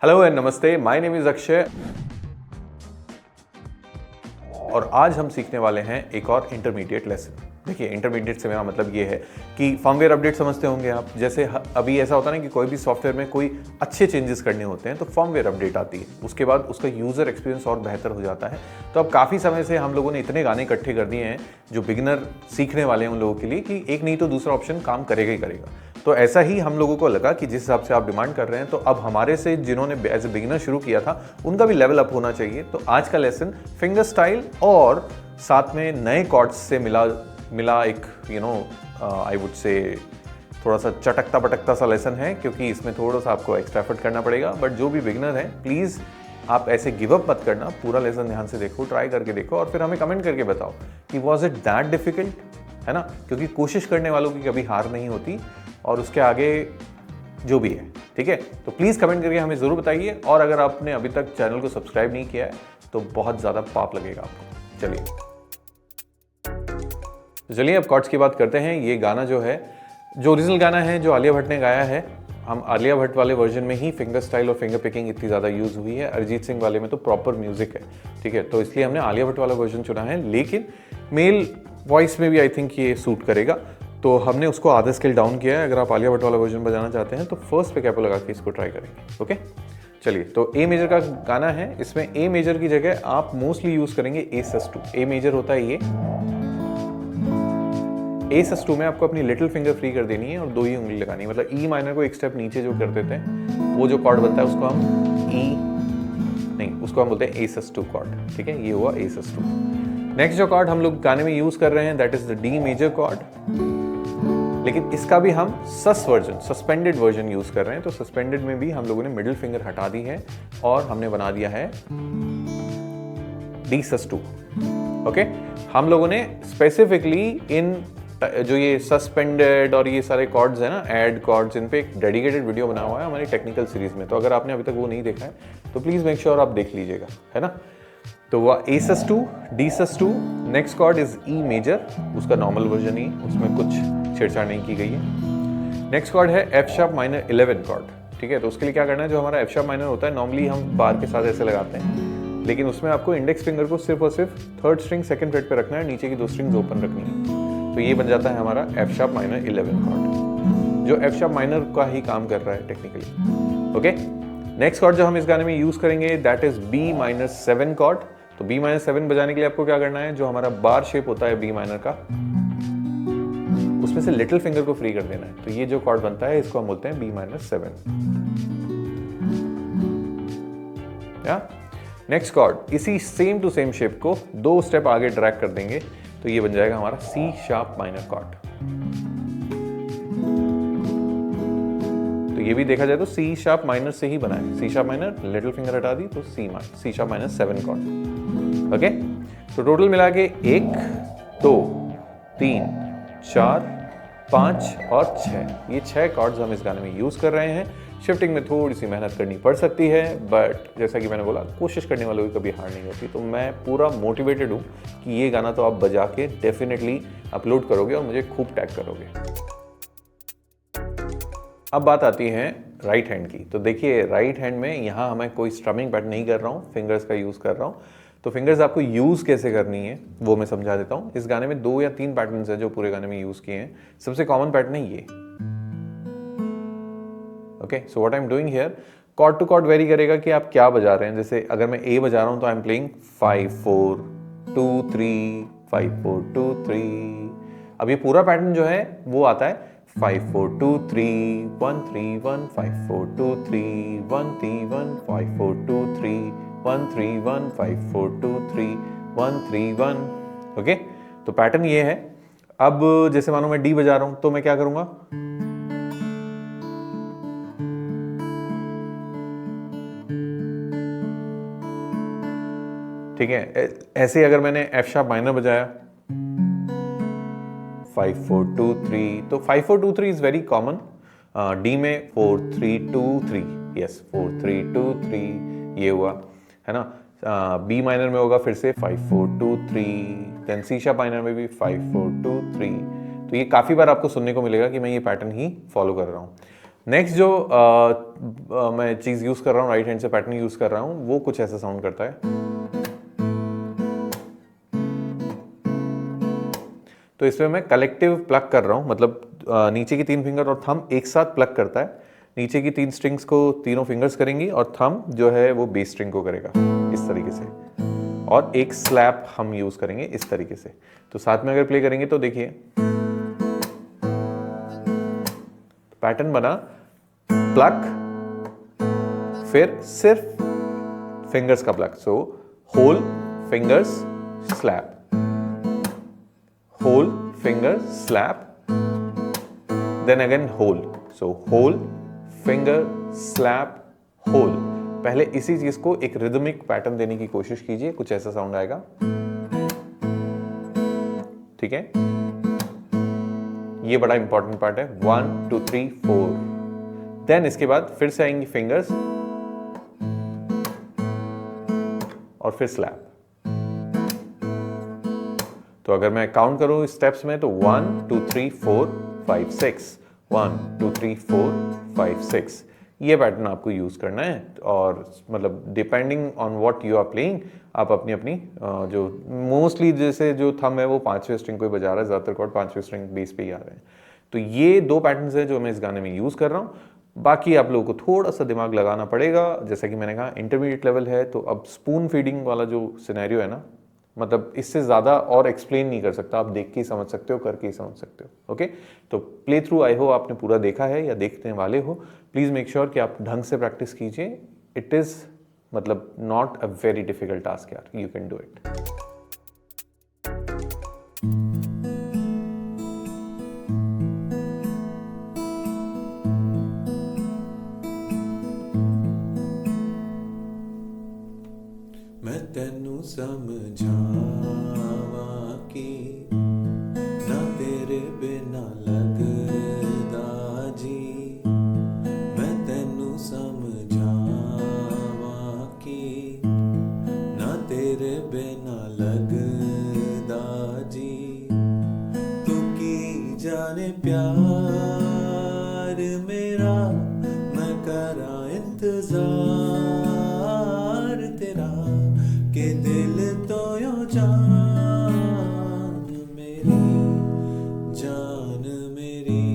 Hello and नमस्ते, my name is Akshay और आज हम सीखने वाले हैं एक और इंटरमीडिएट लेसन। देखिए, इंटरमीडिएट से मेरा मतलब ये है कि फर्मवेयर अपडेट समझते होंगे आप। जैसे अभी ऐसा होता है ना कि कोई भी सॉफ्टवेयर में कोई अच्छे चेंजेस करने होते हैं तो फर्मवेयर अपडेट आती है, उसके बाद उसका यूज़र एक्सपीरियंस और बेहतर हो जाता है। तो अब काफ़ी समय से हम लोगों ने इतने गाने इकट्ठे कर दिए हैं जो बिगिनर सीखने वाले हैं उन लोगों के लिए कि एक नहीं तो दूसरा ऑप्शन काम करेगा ही करेगा। तो ऐसा ही हम लोगों को लगा कि जिस हिसाब से आप डिमांड कर रहे हैं तो अब हमारे से जिन्होंने एज ए बिगिनर शुरू किया था उनका भी लेवल अप होना चाहिए। तो आज का लेसन फिंगर स्टाइल और साथ में नए कॉर्ड्स से मिला एक आई वुड से थोड़ा सा चटकता पटकता सा लेसन है, क्योंकि इसमें थोड़ा सा आपको एक्स्ट्रा एफर्ट करना पड़ेगा। बट जो भी बिगिनर है प्लीज़ आप ऐसे गिव अप मत करना, पूरा लेसन ध्यान से देखो, ट्राई करके देखो और फिर हमें कमेंट करके बताओ कि वॉज इट दैट डिफिकल्ट, है ना। क्योंकि कोशिश करने वालों की कभी हार नहीं होती और उसके आगे जो भी है, ठीक है। तो प्लीज़ कमेंट करके हमें ज़रूर बताइए और अगर आपने अभी तक चैनल को सब्सक्राइब नहीं किया है तो बहुत ज़्यादा पाप लगेगा आपको। चलिए अब कॉर्ड्स की बात करते हैं। ये गाना जो ओरिजिनल गाना है जो आलिया भट्ट ने गाया है, हम आलिया भट्ट वाले वर्जन में ही फिंगर स्टाइल और फिंगर पिकिंग इतनी ज़्यादा यूज़ हुई है। अरिजीत सिंह वाले में तो प्रॉपर म्यूजिक है, ठीक है। तो इसलिए हमने आलिया भट्ट वाला वर्जन चुना है, लेकिन मेल वॉइस में भी आई थिंक ये सूट करेगा, तो हमने उसको आधा स्केल डाउन किया है। अगर आप आलिया भट्ट वाला वर्जन बजाना चाहते हैं तो फर्स्ट पे कैपो लगा के इसको ट्राई करेंगे, ओके। चलिए, तो ए मेजर का गाना है, इसमें ए मेजर की जगह आप मोस्टली यूज़ करेंगे ए सस2। ए मेजर होता है ये, ए सस2 में आपको अपनी लिटिल फिंगर फ्री कर देनी है और दो ही उंगली लगानी है। मतलब ई माइनर को एक स्टेप नीचे जो कर देते हैं वो जो कॉर्ड बनता है उसको हम उसको हम बोलते हैं ए सस2 कॉर्ड, ठीक है। ये हुआ ए सस2। नेक्स्ट जो कॉर्ड हम लोग गाने में यूज कर रहे हैं that is the D major chord, लेकिन इसका भी हम सस्पेंडेड वर्जन यूज कर रहे हैं। तो सस्पेंडेड में भी हम लोगों ने मिडिल फिंगर हटा दी है और हमने बना दिया है डी सस2, ओके। हम लोगों ने स्पेसिफिकली इन जो ये सस्पेंडेड और ये सारे कॉर्ड्स है ना, ऐड कॉर्ड्स, इन पे एक डेडिकेटेड वीडियो बना हुआ है हमारी टेक्निकल सीरीज में। तो अगर आपने अभी तक वो नहीं देखा है तो प्लीज मेक श्योर आप देख लीजिएगा, है ना। तो वह A sus two, D sus two, next chord is E major, उसका नॉर्मल वर्जन ही, उसमें कुछ छेड़छाड़ नहीं की गई है। नेक्स्ट कॉर्ड है एफ शार्प माइनर 11 कॉर्ड, ठीक है। तो उसके लिए क्या करना है, जो हमारा एफ शार्प माइनर होता है नॉर्मली हम बार के साथ ऐसे लगाते हैं, लेकिन उसमें आपको इंडेक्स फिंगर को सिर्फ और सिर्फ थर्ड स्ट्रिंग सेकंड फ्रेट पे रखना है, नीचे की दो स्ट्रिंग्स ओपन रखनी है। तो ये बन जाता है हमारा एफ शार्प माइनर 11 कॉर्ड, जो एफ शार्प माइनर का ही काम कर रहा है टेक्निकली, ओके। नेक्स्ट कॉर्ड जो हम इस गाने में यूज करेंगे that is B minor 7 chord. तो बी माइनर 7 बजाने के लिए आपको क्या करना है, जो हमारा बार शेप होता है बी माइनर का, उसमें से लिटिल फिंगर को फ्री कर देना है। तो ये जो कॉर्ड बनता है इसको हम बोलते हैं बी माइनर 7। या नेक्स्ट कॉर्ड इसी सेम टू सेम शेप को दो स्टेप आगे ड्रैग कर देंगे, तो ये बन जाएगा हमारा सी शार्प माइनर कॉर्ड। तो ये भी देखा जाए तो सी शार्प माइनर से ही बना है। C sharp minor, little finger हटा दी तो C sharp minor 7 chord, okay. तो टोटल मिला के 1 2 3 4 5 और 6, ये 6 कॉर्ड्स हम इस गाने में यूज कर रहे हैं। शिफ्टिंग में थोड़ी सी मेहनत करनी पड़ सकती है, बट जैसा कि मैंने बोला कोशिश करने वालों की कभी हार नहीं होती। तो मैं पूरा मोटिवेटेड हूँ कि ये गाना तो आप बजा के डेफिनेटली अपलोड करोगे और मुझे खूब टैग करोगे। अब बात आती है राइट हैंड की। तो देखिए, राइट हैंड में यहाँ मैं कोई स्ट्रमिंग पैटर्न नहीं कर रहा हूँ, फिंगर्स का यूज़ कर रहा हूँ। तो फिंगर्स आपको यूज़ कैसे करनी है वो मैं समझा देता हूँ। इस गाने में 2 या 3 पैटर्न्स हैं जो पूरे गाने में यूज़ किए हैं। सबसे कॉमन पैटर्न है ये, okay. So what I am doing here, chord to chord vary करेगा कि आप क्या बजा रहे हैं। जैसे अगर मैं ए बजा रहा हूँ तो आई एम प्लेइंग 5 4 2 3 5 4 2 3। अब ये पूरा पैटर्न जो है वो आता है 5 4 2 3 1 3 1 5 4 2 3 1 3 1 5 4 2 3 1 3 1 5 4 2 3 1 3 1, ओके। तो पैटर्न ये है। अब जैसे मानो मैं डी बजा रहा हूं तो मैं क्या करूंगा, ठीक है। ऐसे अगर मैंने एफ शार्प माइनर बजाया 5 4 2 3, तो 5 4 2 3 इज वेरी कॉमन। डी में 4 3 2 3, यस 4 3 2 3, ये हुआ, है ना। बी माइनर में होगा फिर से 5 4 2 3, देन सी शार्प माइनर में भी 5 4 2 3। तो ये काफी बार आपको सुनने को मिलेगा कि मैं ये पैटर्न ही फॉलो कर रहा हूँ। नेक्स्ट जो मैं चीज़ यूज़ कर रहा हूँ, राइट हैंड से पैटर्न यूज़ कर रहा हूँ, वो कुछ ऐसा साउंड करता है। तो इसमें मैं कलेक्टिव प्लग कर रहा हूँ, मतलब नीचे की 3 फिंगर और थंब एक साथ प्लग करता है। नीचे की 3 स्ट्रिंग्स को तीनों फिंगर्स करेंगी और थंब जो है वो बेस स्ट्रिंग को करेगा इस तरीके से, और एक स्लैप हम यूज करेंगे इस तरीके से। तो साथ में अगर प्ले करेंगे तो देखिए पैटर्न बना, प्लग, फिर सिर्फ फिंगर्स का pluck. So whole fingers slap, whole finger slap, then again whole. So whole finger slap whole. पहले इसी चीज को एक रिदमिक पैटर्न देने की कोशिश कीजिए, कुछ ऐसा साउंड आएगा। ठीक है, ये बड़ा इंपॉर्टेंट पार्ट है। 1 2 3 4। देन इसके बाद फिर से आएंगी फिंगर्स और फिर स्लैप। तो अगर मैं काउंट करूं स्टेप्स में तो 1 2 3 4 5 6, 1 2 3 4 5 6, ये पैटर्न आपको यूज करना है। और मतलब depending on what you are playing, आप अपनी अपनी जो मोस्टली जैसे जो थंब है वो 5वें स्ट्रिंग को ही बजा रहा है, ज्यादातर कॉर्ड 5वें स्ट्रिंग बेस पे ही आ रहे हैं। तो ये 2 पैटर्न्स हैं जो मैं इस गाने में यूज कर रहा हूँ। बाकी आप लोगों को थोड़ा सा दिमाग लगाना पड़ेगा, जैसा कि मैंने कहा इंटरमीडिएट लेवल है। तो अब स्पून फीडिंग वाला जो सिनेरियो है ना, मतलब इससे ज़्यादा और एक्सप्लेन नहीं कर सकता, आप देख के ही समझ सकते हो, करके ही समझ सकते हो। ओके, तो प्ले थ्रू आई हो आपने पूरा देखा है या देखने वाले हो। प्लीज़ मेक श्योर कि आप ढंग से प्रैक्टिस कीजिए। इट इज़ मतलब not a very difficult task यार, यू कैन डू इट। मैं तेनू समझावा कि ना तेरे बिना लगदा जी, मैं तेनू समझावा कि ना तेरे बिना लगदा जी, तू की जाने प्यार मेरा, मैं करा इंतजार तेरा, के दिल तो यो जान मेरी, जान मेरी।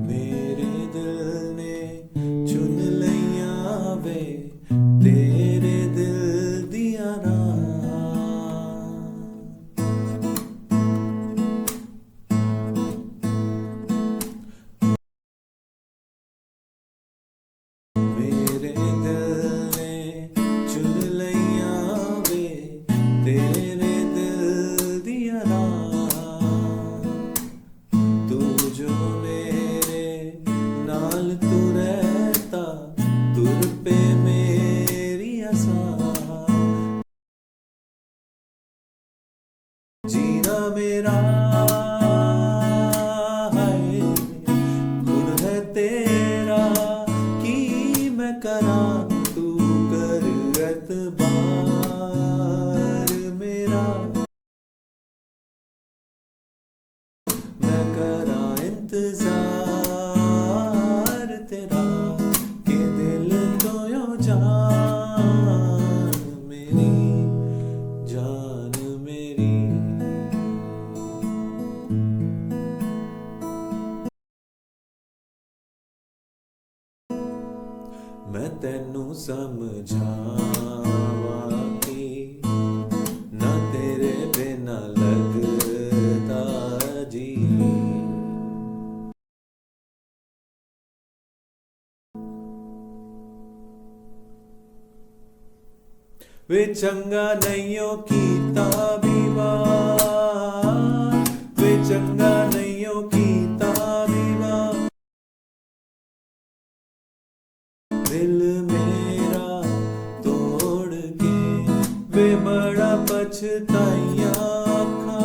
मेरे दिल ने चुन लिया वे तेरे दिल दिया राह, मेरे दिल ने चुन लिया वे तेरे दिल दिया राह, तू जो मेरे नाल तू रहता, तुर पे मेरी आसा, जीना मेरा है गुण है तेरा, की मैं करा तू कर एतबार मेरा, मैं करा इंतजार तेरा, के दिल तो यो जान मेरी, जान मेरी। मैं तेनू समझावा कि ना तेरे बिना लगदा जी, वे चंगा नहियो कीता विवाह, वे चंगा वे बड़ा पछताइया आँखां,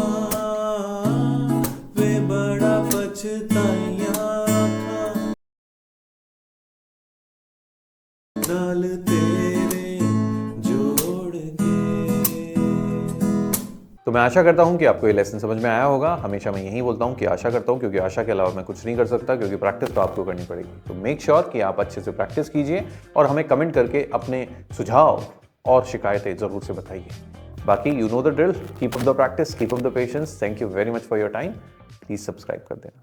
वे बड़ा पछताइया आँखां, नाल तेरे जोड़ के। तो मैं आशा करता हूं कि आपको ये लेसन समझ में आया होगा। हमेशा मैं यही बोलता हूं कि आशा करता हूं, क्योंकि आशा के अलावा मैं कुछ नहीं कर सकता, क्योंकि प्रैक्टिस तो आपको करनी पड़ेगी। तो मेक श्योर कि आप अच्छे से प्रैक्टिस कीजिए और हमें कमेंट करके अपने सुझाव और शिकायतें ज़रूर से बताइए। बाकी you know the drill, keep up the practice, keep up the patience. Thank you very much for your time. Please subscribe कर देना।